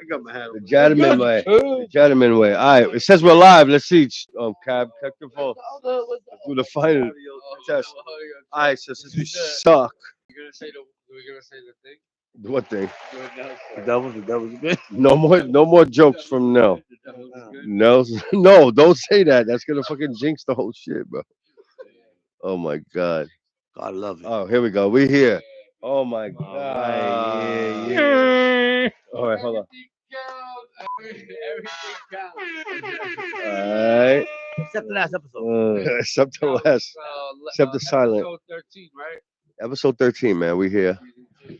got my hat on. The gentleman way. The gentleman way. All right. It says we're live. Let's see. Cab, check your phone. Let's do the final test. All right. So since we suck. We're gonna say the thing. What thing? That was good. No more jokes from Nell. Nell's no. Don't say that. That's gonna fucking jinx the whole shit, bro. Oh my god. God love it. Oh, here we go. We here. Oh my All right, yeah, god. yeah. All right, hold on. Everything counts. All right. Except the last episode. Except the last. Except the silent. Episode 13, right? Episode 13, man. We here. And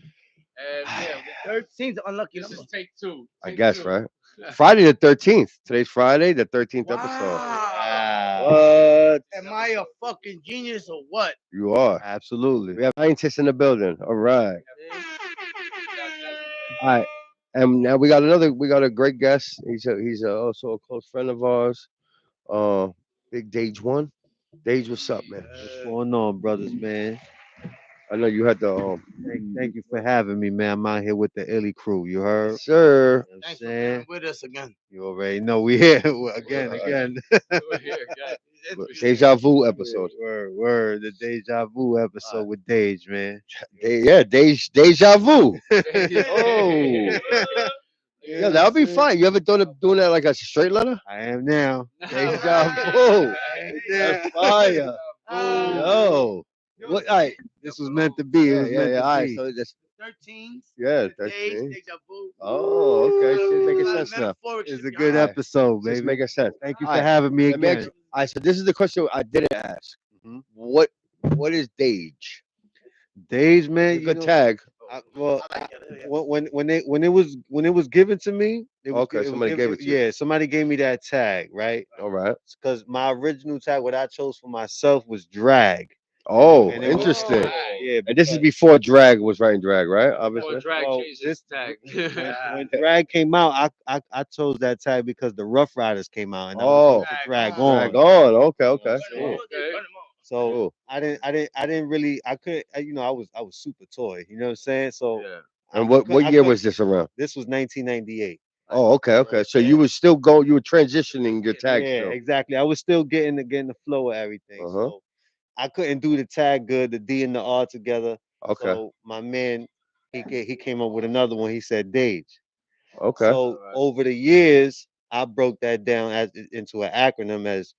yeah, 13's an unlucky this number. is take two. I Take guess, two. right? Friday the 13th. Today's Friday, the 13th episode. Wow. What? Am I a fucking genius or what? You are. Absolutely. We have scientists in the building. All right. All right. And now we got a great guest. He's also a close friend of ours. Big DAGE one. DAGE, what's up, man? What's going on, brothers, man? I know you had the Thank you for having me, man. I'm out here with the Illy crew. You heard? sir. You know what I'm Thanks for saying? being with us again. You already know we here again. We're here, guys. Deja vu episode. Word. The Deja Vu episode with Dage, man. Deja vu. Oh. Yeah, that'll be fine. You ever doing that like a straight letter? I am now. Deja vu. That's fire. Yo. What? All right. This was meant to be. It was meant Yeah. to All right. be. So that's 13. yeah. Days, 13. deja vu. Oh, okay. Shit making sense now. Metaphoric It's shit a good behind episode, It's baby. making sense. Thank you All for right. having me Let me again. ask you- all right. So this is the question I didn't ask. Mhm. What is DAGE? Dage, man. You You could know, tag. well, it. I like it. Yeah. when it was given to me, Okay, somebody gave it to you. Yeah, somebody gave me that tag, right? All right. Because my original tag, what I chose for myself was drag. Oh, And it was- interesting. Yeah, And this is before drag was writing drag, right? Before Obviously. drag Well, changed his tag. when drag came out, I chose that tag because the Rough Riders came out, and I Oh, was to drag drag on. on. Okay. Burn 'em all, Okay. they burn 'em all. So Cool. I didn't really, I couldn't, I was super toy. You know what I'm saying? So Yeah. And what year was this around? this was 1998. Oh, okay. So you were still you were transitioning your tag Yeah, still. exactly. I was still getting the flow of everything. Uh-huh. So I couldn't do the tag good, the D and the R together. Okay. So my man, he came up with another one. He said Dage. Okay. So over the years, I broke that down into an acronym as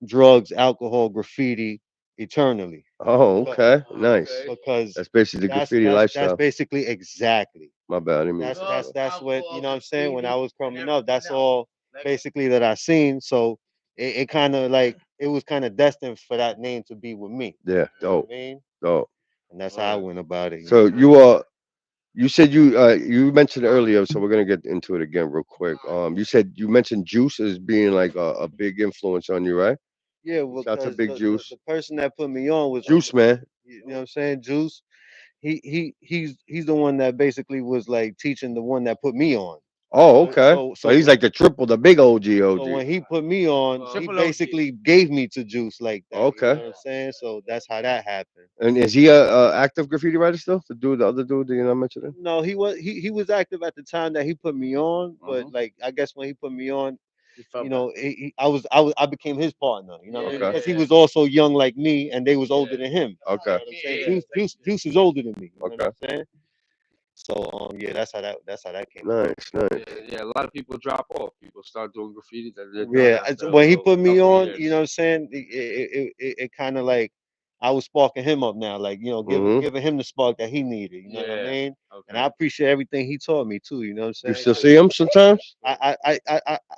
drugs, alcohol, graffiti, eternally. Oh, okay. Nice. Okay. Because That's basically the that's graffiti that's, lifestyle. that's basically exactly. My bad. I didn't mean That's to- that's what you know what I'm saying. When I was coming up, everything that's else. all Like, basically that I seen. So it kind of like it was kind of destined for that name to be with me. Yeah. You know Dope. what I mean? Dope. And that's how I went about it. So you said you mentioned earlier, so we're gonna get into it again real quick. You mentioned Juice as being like a big influence on you, right? Yeah, Shout out to because Big Juice. the person that put me on was Juice man. You know what I'm saying? Juice. He's the one that basically was like teaching the one that put me on. Oh, okay. So So he's like the big OG so when he put me on, he Triple OG. basically gave me to Juice like that. Okay. You know what I'm saying? So that's how that happened. And is he a active graffiti writer still? The other dude that you're not mentioning? No, he was active at the time that he put me on, but Mhm. like I guess when he put me on, he felt you know, I became his partner. You know what I mean? Okay. Because he was also young like me, and they was older than him. Okay. You know what I'm saying? Yeah. Juice is older than me. You know Okay. what I'm saying? So yeah, that's how that came. Nice. Yeah, a lot of people drop off. People start doing graffiti. That they're done Yeah, after when he a put me couple on, years. you know what I'm saying? It kind of like I was sparking him up now, like you know, Mhm. giving him the spark that he needed. You know what I Yeah. mean? Okay. And I appreciate everything he taught me too. You know what I'm You saying? still see him sometimes?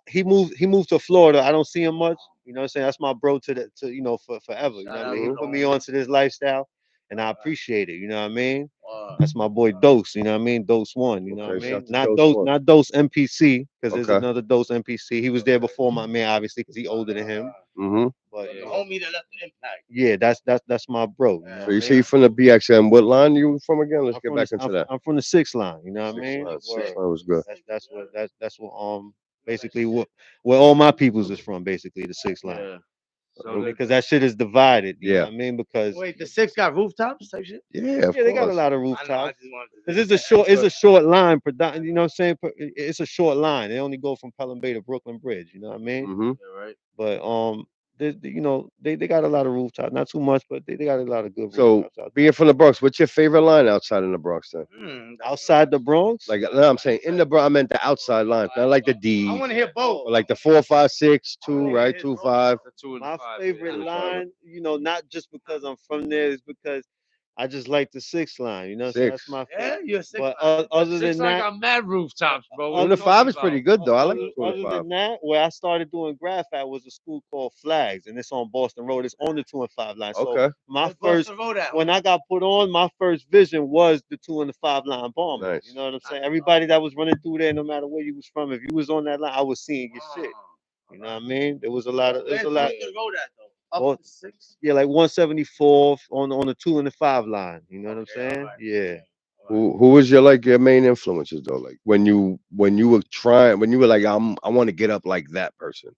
He moved to Florida. I don't see him much. You know what I'm saying? That's my bro to you know for forever. You know what I mean? He Mhm. put me onto this lifestyle, and I appreciate it. You know what I mean? uh, That's my boy Dose. You know what I mean? Dose One. You know what I Okay, shout mean? to Not Dose Dose, One. not Dose MPC, because there's Okay. another Dose MPC. He was there before my man, obviously, because he older than him. Mm-hmm. But the homie that left the impact. yeah, that's my bro. You know So what I you say mean? you from the BXM. What line you from again? Let's I'm get from back the, into that. I'm from the 6th line. You know what I mean? Six Word. line was good. That's what basically where all my peoples is from. Basically the 6th line. Yeah. So because that shit is divided. You know Yeah. what I mean? Because Wait, the six got rooftops type shit? Yeah, of yeah, they got a course. lot of I know. I rooftops. just wanted to. Cause it's a short line, you know what I'm saying? It's a short line. They only go from Pelham Bay to Brooklyn Bridge. You know what I mean? Mm-hmm. Yeah, right. But you know, they got a lot of rooftops. Not too much, but they got a lot of good So, rooftops out there. being from the Bronx, what's your favorite line outside in the Bronx then? Outside the Bronx, Like, no, I'm saying in the Bronx, I meant the outside lines, not like the D, I want to hear both. but like the 4, 5, 6, 2, right? 2, 5. The 2 and the my 5. favorite yeah. line, you know, not just because I'm from there, is because I just like the 6 line. You know, so that's 6. my Yeah, favorite. you're a six. But line. other Six than like that, got mad rooftops, bro. Two and the 5 is pretty good though. I like the 2 and other the 5. than that, where I started doing graph at was a school called Flags, and it's on Boston Road. It's on the 2 and 5 line. So Okay, my Where's first, Boston Road at? when I got put on, my first vision was the 2 and the 5 line bomber. nice. You know what I'm saying? Everybody that was running through there, no matter where you was from, if you was on that line, I was seeing your shit. You know what I mean? There was a lot of, Where's there's a lot. Boston Road at though? Up Well, to six. Yeah, like 174th on the 2 and the 5 line. You know what I'm Okay, all saying? right. Yeah. Who was your like your main influences though? Like when you were trying when you were like I want to get up like that person.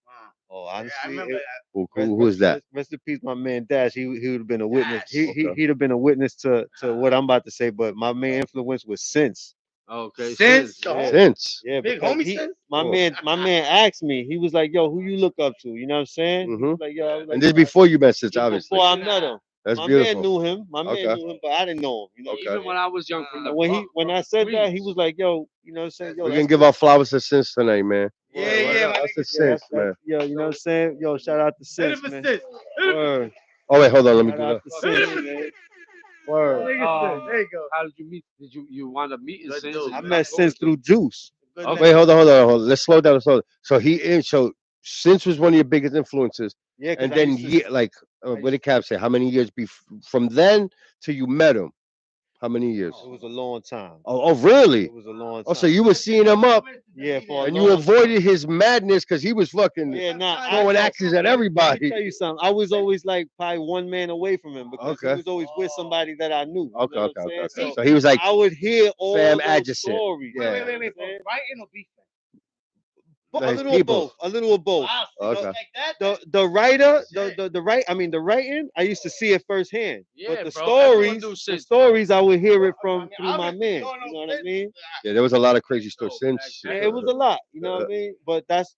Oh, Yeah, honestly, I remember that. Who is that? Rest in peace, my man Dash. He would have been a witness. Dash. Okay. He'd have been a witness to what I'm about to say. But my main influence was Sense. Okay, Since since the Yeah. Since. Yeah, big because homie Since. Cool. my man asked me. He was like, "Yo, who you look up to?" You know what I'm saying? He Mhm. was like, "Yo," I was like, And this "Yo, before you met Since, this obviously. before I met him." That's My beautiful. man knew him. My man Okay. knew him, but I didn't know him. You know what Okay. I'm even when I was young from the And when Bronx, when from I the said that, he Queens. was like, "Yo, you know what I'm saying? Yo, We're that's gonna give our flowers to Since tonight, man. Yeah, Word yeah, up. my That's the nigga. yeah, Since, man. yo, you know what I'm saying? Yo, shout out to Hit him Sense, for man. Since. Word. Oh wait, hold on. Let me Shout do out that. to Sense, man. Word. There you go. How did you meet? Did you wind up meeting Good since? dude. I and met got cool Sense with them? through Juice. Good Okay. nigga. Wait, hold on, hold on, hold on. Let's slow down, slow down. So so Since was one of your biggest influences, Yeah, because and then like what did Cap say? How many years from then till you met him? How many years? it was a long time. Oh, really? It was a long Oh, so time. you were seeing him up, Yeah, for a and you long avoided his madness because he was fucking Yeah, nah. throwing axes at Let me everybody. tell you something. I was always like probably one man away from him because he Okay. was always with somebody that I knew. You Okay, know what okay, I'm okay, saying? okay. So he was like I would hear all fam those adjacent. stories. Yeah. Wait. You know what I'm saying? Writing or beefing? A Like little of people. both. A little of both. Wow, see, Okay. like that? The writer, Shit. the writing, I used to see it firsthand. Yeah, But the bro. Everyone do the since. stories, I would hear it I from mean, through my obviously, man. you don't You know know what I Since. mean? Yeah, there was a lot of crazy stories since. Yeah, it was a lot. You know what I mean? But that's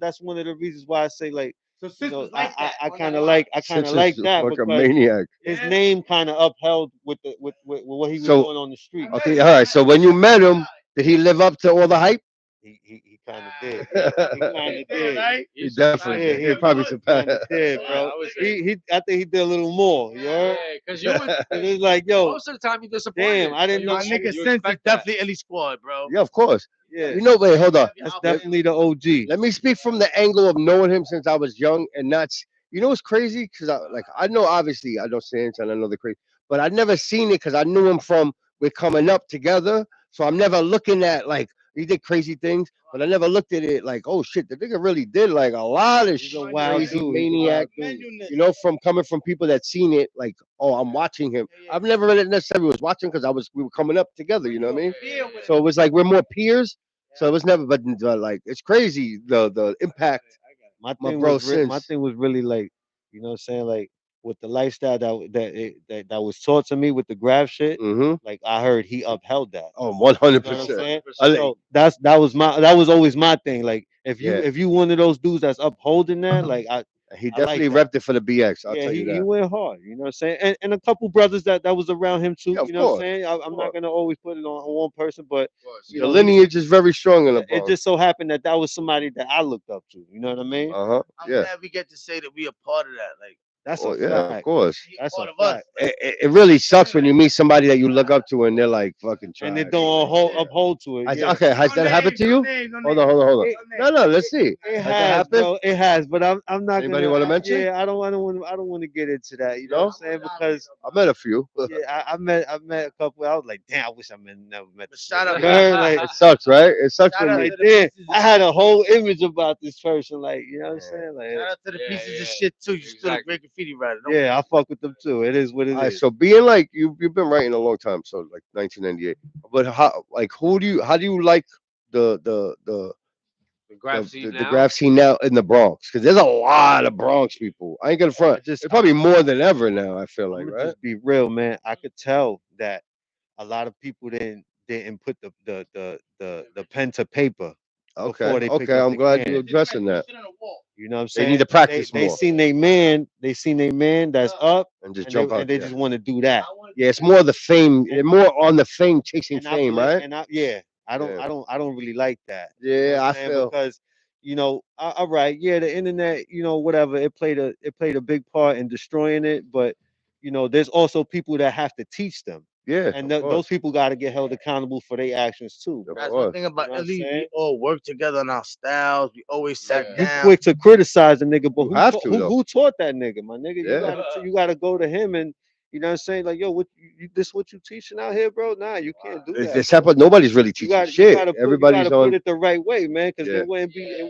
that's one of the reasons why I say like So you Since know was like that. I on kind that of line. Since like is that like a because maniac. his Yeah. name kind of upheld with with what he was So doing on the street. okay, all right. So when you met him, did he live up to all the hype? He kind of did. he He kind of did. Right? He definitely Yeah, did. he He probably would. surpassed. kind of did, Yeah, bro. I would say. I think he did a little more. You Yeah, heard? because you was And it's like, yo, most of the time you disappointed. damn, I didn't You know. My nigga you Since is expect that. definitely Elite Squad, bro. Yeah, of course. Yeah, You know, wait, hold on. that's definitely the OG. Let me speak from the angle of knowing him since I was young and not. You know what's crazy? Because I know obviously I know Sands and I know the crazy, but I never seen it because I knew him from we're coming up together. So I'm never looking at like he did crazy things, but I never looked at it like, oh shit, the nigga really did like a lot of He's a shit, wild crazy dude. maniac. You know, from coming from people that seen it, like, oh, I'm watching him. I've never really necessarily was watching because we were coming up together. You know what I mean? So it was like we're more peers. So it was never, but like it's crazy the impact my bro My since. thing was really like, you know what I'm saying, like with the lifestyle that was taught to me with the graph shit. Mm-hmm. Like I heard he upheld that. Oh, You know what I'm 100%. saying? I So that was always my thing. Like Yeah, if you one of those dudes that's upholding that, like he I like definitely that. repped it for the BX. I'll Yeah, tell you he that. went hard. You know what I'm saying? And a couple brothers that was around him too. Yeah, of You know what I'm course. saying? I'm not gonna always put it on one person, but you The know, lineage is very strong in the it Bronx. just so happened that was somebody that I looked up to. You know what I mean? Uh-huh. I'm Yeah. glad we get to say that we a part of that. Like, That's Oh a yeah, of fact. course. he a That's part a of us. fact. Like, It really sucks when you meet somebody that you look up to and they're like fucking And they trash. don't uphold to it. Yeah. Okay, has no that happened names, to no you? names, no Hold names. on, hold on, hold on. It, No, no, let's see. it Has that has, happened? bro. It has, but I'm not Anybody gonna. want to mention? Yeah, I don't want to get into that. You know what No? I'm saying? Because I met a few. yeah, I met a couple. I was like, damn, I wish never met. But shout out, You heard? Like, It sucks, right? It sucks shout when out you. to the damn, pieces I of had shit. a whole image about this person. Like, you know what I'm saying? Like, Shout out to the Yeah, pieces of yeah. shit too. You still a Exactly. great graffiti writer. Don't yeah, I fuck with them too. It is what it All right, is. so being like you've been writing a long time, so like 1998. But how do you like the The graph scene the now. graph scene now in the Bronx, because there's a lot of Bronx people. I ain't gonna front. just- It's probably more than ever now. I feel like, I'm gonna right? just be real, man. I could tell that a lot of people didn't put the pen to paper Okay, before they picked okay. up I'm the glad can. you're addressing that. You know what I'm They saying? need to practice They more seen they man that's up, and just and jump out they there. just want to do that. Yeah, it's more the fame. They're more on the fame, chasing And I fame, believe, right? and yeah, Yeah. I don't really like that. You know Yeah, what I'm I saying? feel. Because all right, yeah, the internet, whatever, it played a big part in destroying it, but there's also people that have to teach them, Yeah, and of those course. people got to get held accountable for their actions too, Of bro. That's course. one thing about You know what I'm Elite. saying? We all work together on our styles. We always sat Yeah. You down. quick to criticize a nigga, but You have to, though. who taught that nigga, my nigga? Yeah. You gotta go to him, and you know what I'm saying? Like, yo, this what you teaching out here, bro? Nah, you can't do that. It's Bro. separate. Nobody's really You teaching got shit. you Everybody's gotta put on. it the right way, man, because Yeah. it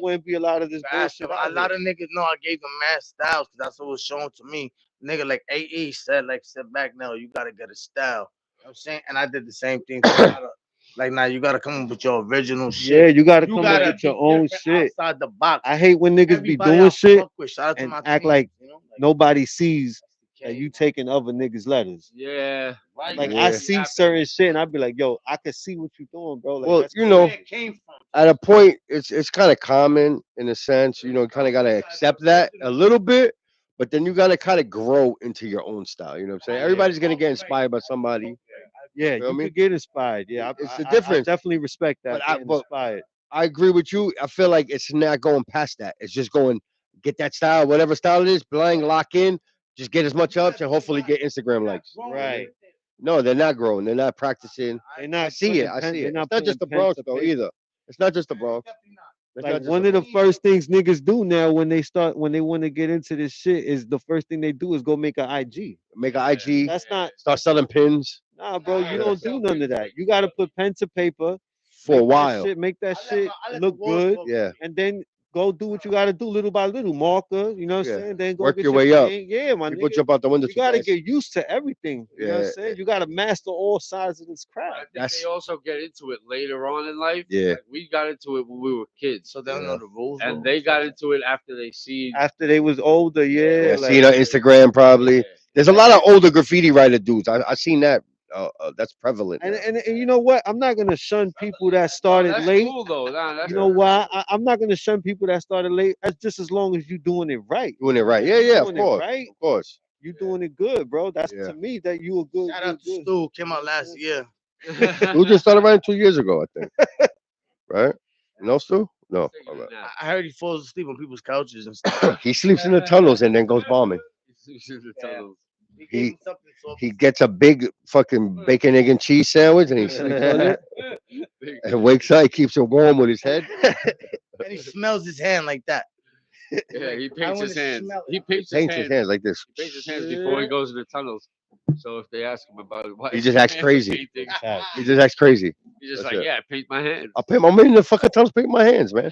wouldn't be a lot of this Fast, bullshit a out lot here. of niggas know I gave them mad styles because that's what was shown to me. Nigga like AE said, like, sit back now, you gotta get a style. You know what I'm saying? And I did the same thing. Like, now you gotta come up with your original shit. Yeah, you gotta You come up gotta with your be own different shit. outside the box. I hate when niggas be Everybody doing I shit fuck with, shout out to and my act team, like you know? Like, nobody sees that okay. you taking other niggas' letters. Yeah. Right? Like Yeah. I see certain shit and I be like, yo, I can see what you doing, bro. Like Well, that's you know, Where it came from. at a point, it's kind of common in a sense. You kind of gotta accept that a little bit, but then you gotta kind of grow into your own style. You know what I'm saying? Everybody's gonna get inspired by somebody. yeah, Feel you me? could get inspired. Yeah, It's the I difference. definitely respect that. But Getting inspired. I agree with you. I feel like it's not going past that. It's just going get that style, whatever style it is, blind, lock in, just get as much ups and hopefully get Instagram likes. Right. No, they're not growing. They're not practicing. They're not I see putting it. I pen- see they're it. not It's not just the putting pen Bronx to though paper. either. It's not just the Bronx. It's Like not just one the of the first things niggas do now when they want to get into this shit is the first thing they do is go make an IG. make an IG, That's not start selling pins nah, bro. You don't do none of that. You got to put pen to paper, for a make that while. shit, make that shit I let look the walls good, talk. Yeah, and then go do what you got to do little by little. Marker, you know what I'm Yeah. saying? Then go Work get your way up. paint. Yeah, my people nigga. jump out the window You too got to fast. get used to everything. You know what I'm Yeah, saying? You got to master all sides of this I craft. think That's- they also get into it later on in life. Yeah. Like, we got into it when we were kids, So they don't know the rules. and they got into it after they see. After they was older, yeah. Yeah, like, see it on Instagram probably. Yeah. There's a lot of older graffiti writer dudes. I seen that. That's prevalent. and, now. and you know what? I'm not gonna shun people that started That's late. cool though. Nah, that's You know why? I'm not gonna shun people that started late. That's just as long as you doing it right. Doing it right. Yeah, You yeah, of doing it course. right. Of course. You doing it good, bro. That's Yeah. to me that you a good. Shout you out to good. Stu, came out last year. Stu just started writing 2 years ago, I think. Right? No, Stu? No. All right. I heard he falls asleep on people's couches and stuff. He sleeps in the tunnels and then goes bombing. He gave He- him something soft. He gets a big fucking bacon, egg, and cheese sandwich and he sleeps on it and wakes up. He keeps it warm with his head. And he smells his hand like that. Yeah, he I paints wanna his hands. smell it. He paints Paints his hands like this. He paints his hands before he goes in the tunnels. So if they ask him about it, why He is just your acts hands crazy. painting? He just acts crazy. He's just That's like, it. yeah, I paint my hands. I paint my man in the fucking tunnels, paint my hands, man.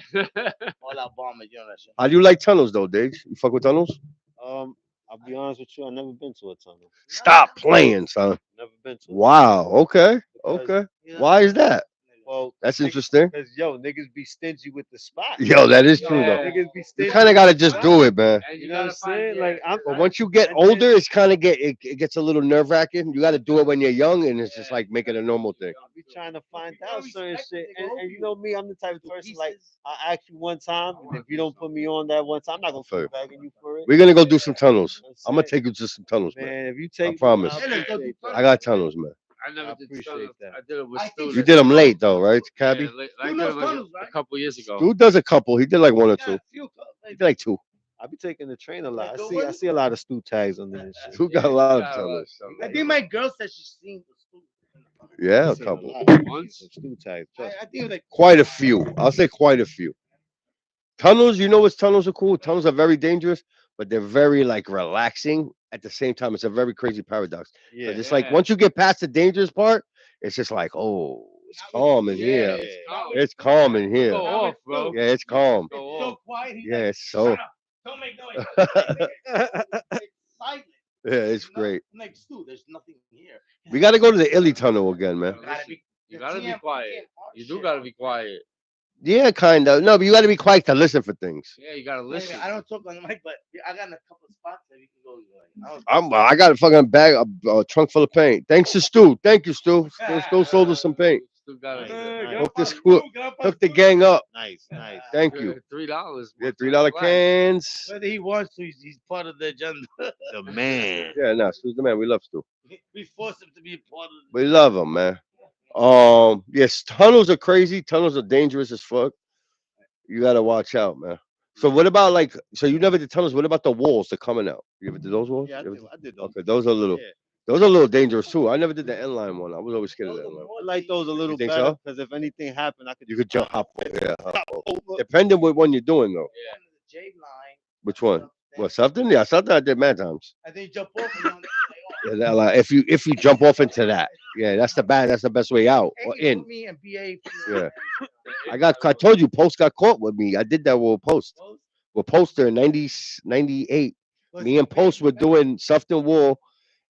All out bomber, you know that shit. How do you like tunnels though, Diggs? You fuck with tunnels? I'll be honest with you. I never been to a tunnel. Stop playing, son. Never been to. Wow. Okay. Because, Okay. You know, Why is that? Well, That's interesting. because yo, niggas be stingy with the spot. Yo, that is true though. Niggas be You stingy. kind of gotta just do it, man. And You know what I'm saying? Like I'm. But once you get And then- older, it's kind of it gets a little nerve wracking. You got to do it when you're young, and it's just like make it a normal thing. I be trying to find out certain shit, and you know me, I'm the type of person like I ask you one time, and if you don't put me on that one time, I'm not gonna Feel you. keep begging you for it. We're gonna go do some tunnels. You know what I'm I'm gonna take you to some tunnels, man. Man, if you take, me, promise. I appreciate that. I got tunnels, man. I never I did appreciate tunnels. that. I did it with I think students. You did them late though, right, Cabby? Yeah, I did them like a couple years ago. Dude does a couple. He did like one or two. He did like two. I be taking the train a lot. I see a lot of stew tags on this shit. Dude got a lot of Yeah, tunnels. I think my girl said she's seen the Stu. Yeah, I a seen couple. lot of Once? stew tags. I think it was like Quite a few. I'll say quite a few. Tunnels, you know what tunnels are cool? Tunnels are very dangerous, but they're very like relaxing at the same time. It's a very crazy paradox. Yeah, It's like once you get past the dangerous part, it's just like, oh, it's calm in here. it's calm. It's calm in here. Go off, bro. Yeah, it's calm. Go so off. quiet. He's Yeah, like, it's so "Shut up. Don't make noise. yeah, It's silent. it's You know? great. I'm like, Stu, there's nothing here. We gotta go to the Illy tunnel again, man. Listen, you the gotta be TM quiet. You do gotta be quiet. Yeah, kind of. No, but you got to be quiet to listen for things. Yeah, you gotta listen. I don't talk on the mic, but I got a couple of spots that we can go. Like, I got a fucking bag, a trunk full of paint. Thanks to Stu. Thank you, Stu. Stu sold us some paint. Still got Nice, it. nice. Hook this, hook the gang up. Nice, nice. Thank you. $3. Yeah, $3 cans. whether he wants to, he's part of the agenda. The man. Yeah, no, Stu's the man. We love Stu. We force him to be a part of We love him, man. Yes, tunnels are crazy. Tunnels are dangerous as fuck. You gotta watch out, man. So what about like? So you never did tunnels. What about the walls? They're coming out. You ever did those walls? Yeah, You ever did- I did those. Okay, those are a little. Yeah. Those are a little dangerous too. I never did the end line one. I was always scared of that one. I like those a little think better so? because if anything happened, I could You could jump hop. Yeah, hop over. depending what one you're doing though. the J line. Which one? What something? Yeah, something I did mad times. And then you jump off and then Yeah, that, like, if you jump off into that, yeah, that's the best way out or in. Me and BA. Yeah. I told you, Post got caught with me. I did that with Post. With Poster in 98. Me and Post were doing something wall.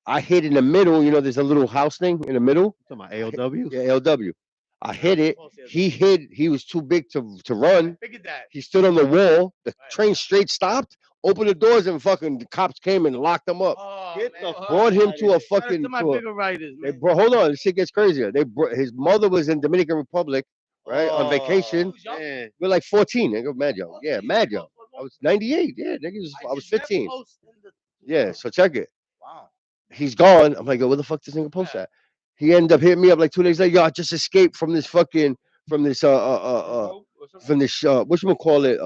I hit in the middle. You know, there's a little house thing in the middle. Talking about ALW. Yeah, LW. I hit it. He hid. He was too big to run. Figured that. He stood on the wall. The train straight stopped. Opened the doors and fucking the cops came and locked him up. Oh, Get man. the Brought him to a Shout out fucking. to my to a- bigger writers, they man. brought. Hold on, this shit gets crazier. His mother was in Dominican Republic, right, on vacation. Who's young? Man. We're like 14. Nigga, mad young. Yeah, mad young. I was 98. Yeah, niggas. I was just never 15. post in the- Yeah, so check it. Wow. He's gone. I'm like, yo, where the fuck this nigga post at? He ended up hitting me up like 2 days later. Yo, I just escaped from this fucking from this from this what you call it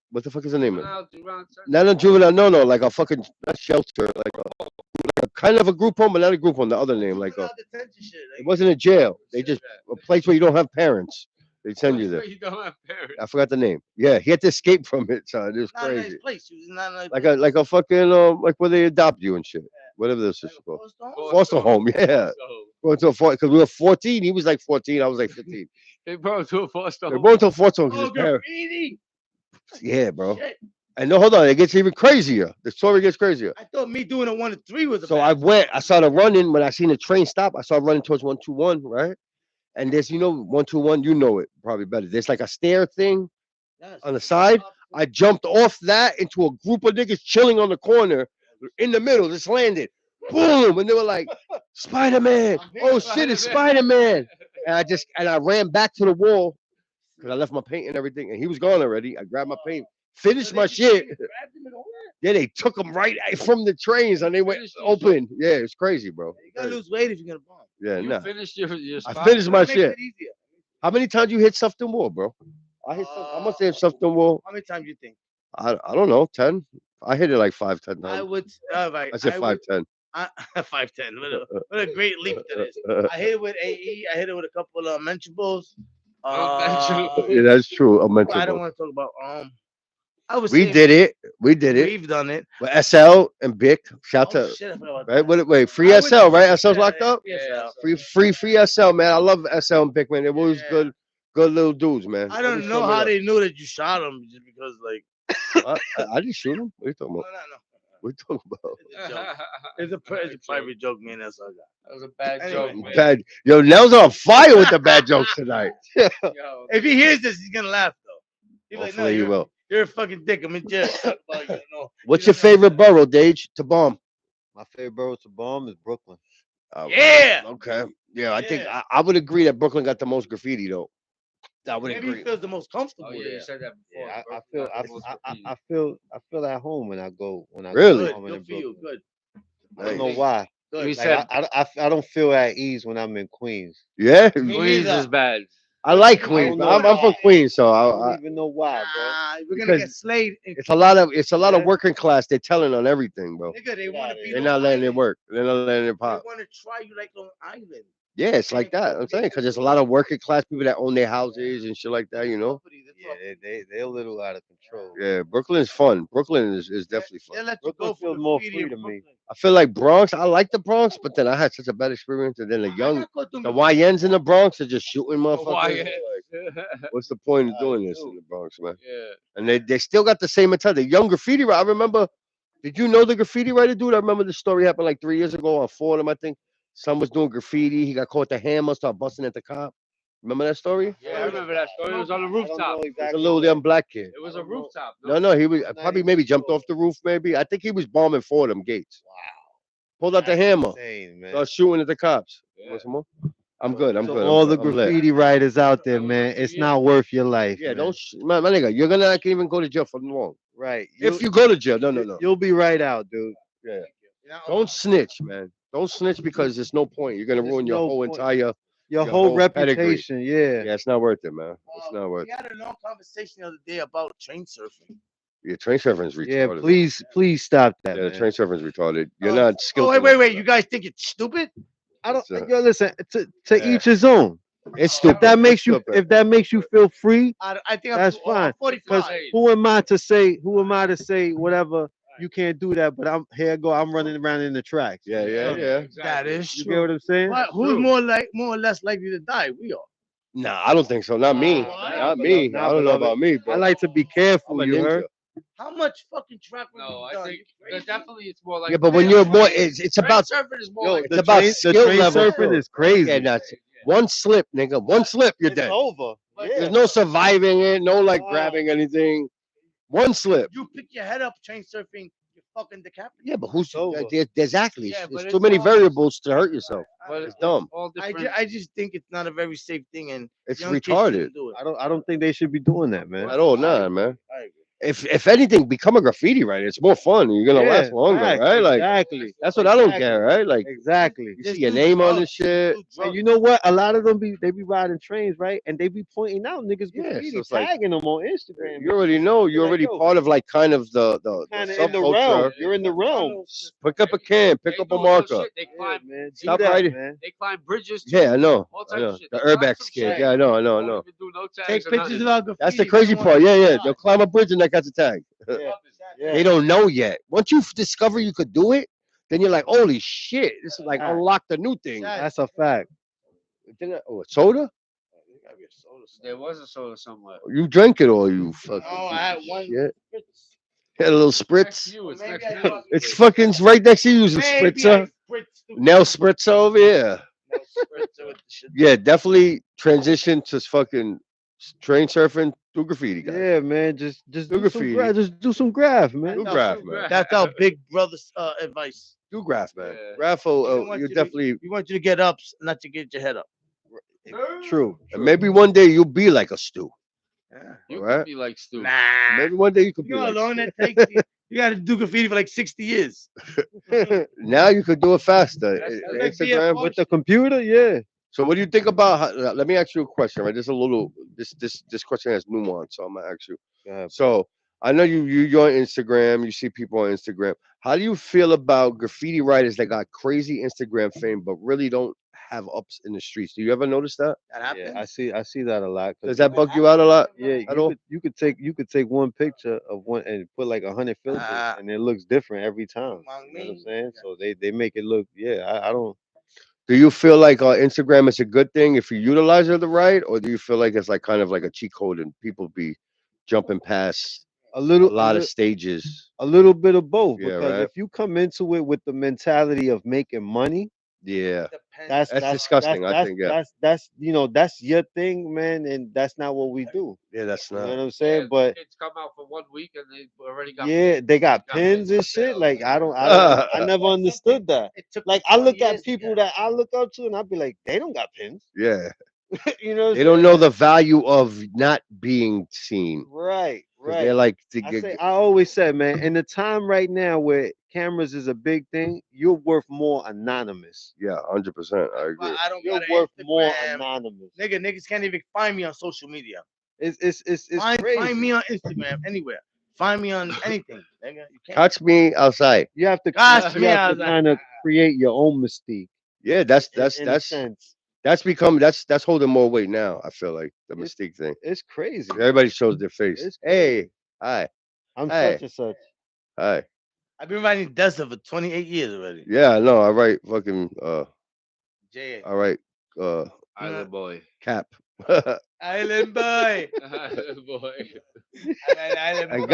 what the fuck is the name of it? Not a juvenile, no, like a fucking not shelter, like a kind of a group home, but not a group home. The other name, like Juvenile detention shit, it wasn't a jail. They just a place where you don't have parents. They send you there. You don't have parents. I forgot the name. Yeah, he had to escape from it, son. It was not a nice crazy. place. He was not a nice Like a fucking like where they adopt you and shit. Whatever this is called. Foster home, yeah. Going to a because we were 14. He was like 14. I was like 15. They brought him to a foster We're home. going to a foster home 'cause Oh, his parents. graffiti. Yeah, bro. Shit. And no, hold on. It gets even crazier. The story gets crazier. I thought me doing a 1 to 3 was a So I went. I started running when I seen the train stop. I started running towards 121, right? And there's 121. You know it probably better. There's like a stair thing on the side. I jumped off that into a group of niggas chilling on the corner in the middle. Just landed. Boom! And they were like, Spider-Man. Oh shit, it's Spider-Man. And I ran back to the wall because I left my paint and everything. And he was gone already. I grabbed my paint, finished my shit. Yeah, they took him right from the trains and they went open. Yeah, it's crazy, bro. You gotta lose weight if you're gonna bomb. Yeah, You nah. finished your I spot? finished my Makes shit. it easier. How many times you hit something wall, bro? I must have something wall. How many times you think? I don't know, 10. I hit it like 5, 10 I times. would. Right, I said 5, 10. 5'10". What a great leap to this. I hit it with AE. I hit it with a couple of mentionables. Yeah, that's true. I don't Unmentionable. want to talk about. I was. We did it. We did it. We've done it. With SL and Bic. Shout Oh, to shit, I forgot about right. that. Wait, free I would- SL, right? SL's yeah, locked up. yeah. Free SL, man. I love SL and Bic, man. They were always Yeah. good little dudes, man. I don't Always know showed me how up. they knew that you shot him, just because like. I didn't shoot him. What are you talking No, about? no, no. What are you talking about? It's a joke. It's a private joke, man. That's all I got. That was a bad Anyway. joke, man. Bad. Yo, Nell's on fire with the bad jokes tonight. Yo, If he hears this, he's gonna laugh though. He's like, no, Hopefully you will. you're a fucking dick. I'm in jail. Talk about you, no. What's You your don't know. favorite borough, Dage, to bomb? My favorite borough to bomb is Brooklyn. Yeah. Okay. Yeah, I think Yeah. I would agree that Brooklyn got the most graffiti though. I would Maybe he agree. feels the most comfortable oh yeah, there. you said that before. Yeah, I bro. feel I feel at home when I go Really? Good, home in good for you. Brooklyn. Good. I don't know Nice. why. Good. You Like, said I don't feel at ease when I'm in Queens. Yeah, Me Queens neither. is bad. I like I Queens. don't But know I'm from why. Queens, so I I, don't even know why, bro. We're gonna get Because slayed. In it's a lot of Yeah. working class. They're telling on everything, bro. nigga, they want to be. They're Long not letting it Island. work. They're not letting it They pop. want to try you like Long Island. Yeah, it's like that. I'm saying because there's a lot of working class people that own their houses and shit like that. You know. Yeah, they're a little out of control. Yeah, Brooklyn is fun. Brooklyn is definitely They fun. let you Brooklyn go for feels more graffiti free in to me. Brooklyn. I feel like Bronx. I like the Bronx, but then I had such a bad experience. And then the young, the YNs in the Bronx are just shooting motherfuckers. Like, what's the point of doing this in the Bronx, man? Yeah. And they still got the same mentality. The young graffiti writer. I remember. Did you know the graffiti writer dude? I remember the story happened like 3 years ago on Fordham. I think someone was doing graffiti. He got caught with the hammer, started busting at the cop. Remember that story? Yeah, I remember that story. It was on the rooftop. There's a little young black kid. It was a rooftop. No, he was not probably even maybe jumped sure. off the roof. Maybe I think he was bombing for them gates. Wow. Pulled out the That's hammer, insane, man. started shooting at the cops. Yeah. Want some more? I'm good. I'm So good. all the I'm lit. graffiti writers out there, That was man, a few it's years not ago. worth your life. Yeah, man. don't my nigga. You're gonna not even go to jail for long. Right. If you go to jail, no. You'll be right out, dude. Yeah. Don't snitch, man. Don't snitch because there's no point. You're gonna There's ruin your no whole point. entire Your your whole whole pedigree. reputation, yeah. Yeah, it's not worth it, man. It's not worth We it. had a long conversation the other day about train surfing. Yeah, train surfing's retarded. Yeah, man. please stop that, Yeah, the man. train surfing's retarded. You're Oh, not skilled. Oh, wait. You guys think it's stupid? I don't. It's, Yo, listen. To yeah. each his own. It's stupid. If that makes It's you, stupid. if that makes you feel free, I think that's I'm fine. 45. Who am I to say? Who am I to say whatever? You can't do that. But I'm running around in the tracks. Yeah. That is You true. get what I'm saying? But who's more or less likely to die? We are. Nah, I don't think so. Not me. Not me. Nah, I don't know beloved. about me, I but like to be I'm careful. a You ninja. heard? How much fucking traffic? No, I done? think You that crazy? definitely it's more like. Yeah, but when you're more, it's about surfing is more Yo, like. it's about the skill train level. surfing too. is crazy. Yeah, that's one slip, nigga. One slip, you're It's dead. over. There's no surviving it. No like Wow. grabbing anything. One slip. You pick your head up train surfing, you're fucking decapitated. Yeah, but who's over. exactly? Yeah, but There's it's too many all- variables to hurt yourself. But It's dumb. all different. I just think it's not a very safe thing, and It's young kids retarded shouldn't do it. I don't think they should be doing that, man. At all, nah, man. I agree. If anything, become a graffiti writer. It's more fun. You're gonna last longer, facts, right? Like exactly. that's what I don't Exactly. get, right? Like Exactly. you Just see your do name on drugs. this shit. Do And drugs. you know what? A lot of them they be riding trains, right? And they be pointing out niggas Yeah, so graffiti, it's like- tagging them on Instagram. You already know. You're Like, already yo, part of like kind of the Kind of in the realm. subculture. You're in the realm. Pick up a can. Pick They up do a real marker. shit. They climb. man. Stop do that, writing. man. They climb bridges. Too. Yeah, I know. All I types know. of shit. The They climb urbex some kid. shit. Yeah, I know. They don't even do no tags Take or pictures nothing. of our graffiti. That's the they crazy don't part. wanna- Yeah. They'll climb a bridge and that gets a tag. Yeah. They don't know yet. Once you discover you could do it, then you're like, holy shit! This is like Right. unlocked a new thing. That's a fact. Oh, soda? There was a soda somewhere. You drank it all, you fucking. Oh, I had one. shit. Had a little Next spritz. to you, it's Maybe next I to you. fucking It's fucking right next to you. Use a Maybe spritzer. I spritzed the- Nail spritzer over here. No spritzer with the shit. Yeah, definitely transition to fucking train surfing through graffiti, guys. Yeah, man. Just Do do some graffiti. just do some graph, man. Do No, graph, do man. graph. That's our big brother's advice. Do graph, man. Yeah. Graph, We don't want you're you to- definitely. We want you to get up, not to get your head up. True. And maybe one day you'll be like a stew. Yeah. You Right. could be like Stu. Nah. Maybe one day you could be You know how like. long that takes? You got to do graffiti for like 60 years. Now you could do it faster. That's like Instagram. With the computer, yeah. So what do you think about? Let me ask you a question. Right, there's a little. This question has nuance, so I'm gonna ask you. Go ahead. So I know you're on Instagram. You see people on Instagram. How do you feel about graffiti writers that got crazy Instagram fame but really don't have ups in the streets? Do you ever notice that? That happens. Yeah, I see that a lot. 'Cause Does that bug you out a lot? Yeah, at all? you could take one picture of one and put like 100 filters, Ah. and it looks different every time. Among You know what I'm me, saying? So they make it look. Yeah, I don't. Do you feel like Instagram is a good thing if you utilize it the right, or do you feel like it's like kind of like a cheat code and people be jumping past A little a lot a of stages? a little bit of both, Yeah, because right. if you come into it with the mentality of making money, Yeah, Depends. That's disgusting, I think, yeah. That's that's your thing, man, and that's not what we do. yeah, that's You know not. what I'm saying? Yeah, But kids come out for 1 week and they already got. yeah, they got pins and shit. Like I never understood that. It took Like I look 20 at years to people get that I look up to, and I'd be like, they don't got pins. Yeah, You know? What they I'm don't saying? know the value of not being seen. Right, 'Cause right. They're like to I always said, man, in the time right now where cameras is a big thing, you're worth more anonymous. yeah, 100%. I agree. But I don't You're got worth more Instagram. anonymous. Niggas can't even find me on social media. It's Find crazy. me on Instagram anywhere. Find me on anything. Nigga. You can't. Catch me outside. You have to, Gosh, me, I was like, kind of create your own mystique. Yeah, in a that's sense. that's holding more weight now. I feel like the It's- mystique thing. It's crazy. Everybody shows their face. It's Hey, hi, I'm Hey. such and such. hi. I've been writing Dessa for 28 years already. Yeah, I know. I write fucking Jay. I write Island boy. cap. Island boy. Island boy. Island I boy. got